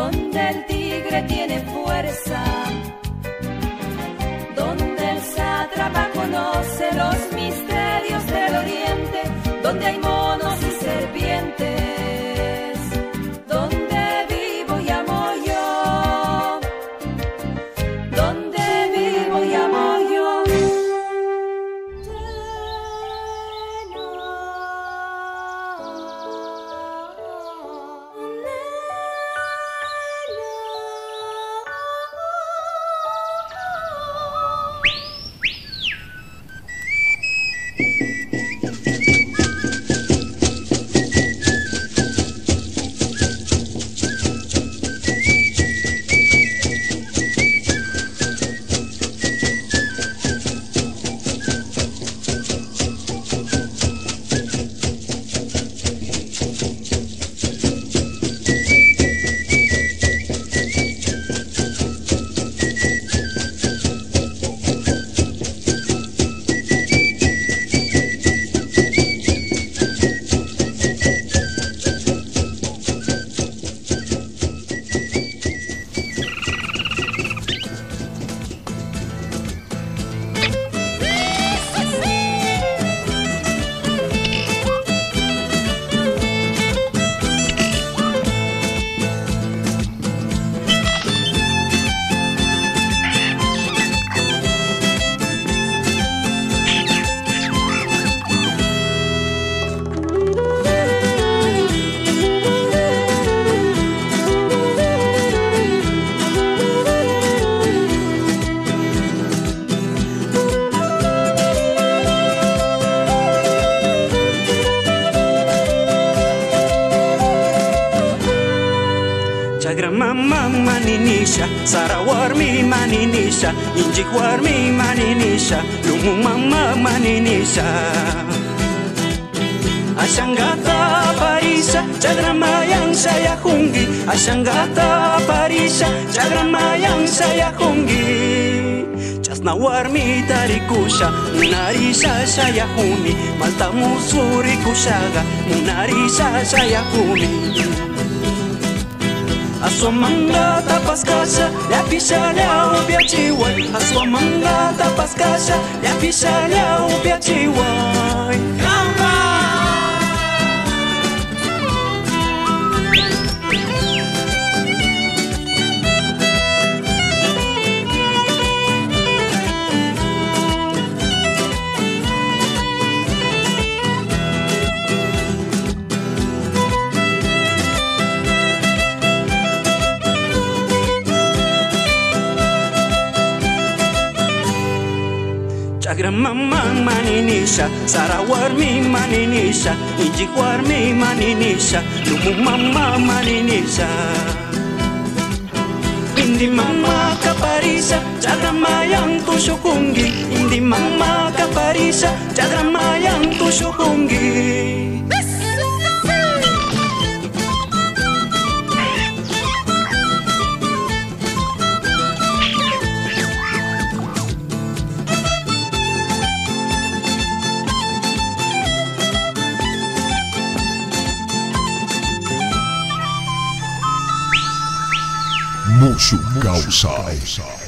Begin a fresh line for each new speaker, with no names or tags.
donde el tigre tiene fuerza, donde el sátrapa conoce los misterios del oriente, donde hay monos y serpientes, donde vivo y amo yo, donde vivo y amo yo.
Chagrama maninisha, Sarawarmi maninisha, Injikwarmi maninisha, Lumumama maninisha. Asyangata parisa, Chagrama yang saya hungi, Asyangata parisa, Chagrama yang saya hungi. Chasnawarmi tarikusha, Munarisa saya huni, Maltamu suri kushaga, Munarisa saya huni. Aswamanga tapas casa, ya pisa ya ubia chihuay. Aswamanga tapas casa, ya pisa ya ubia chihuay. Chagrama maninisha, Sarawarmi maninisha, Injikwarmi maninisha, Lumumama maninisha. Indi mama kaparisa, Chagrama yang tusukungi, Indi mama kaparisa, Chagrama yang tusukungi.
Musuh Kausai.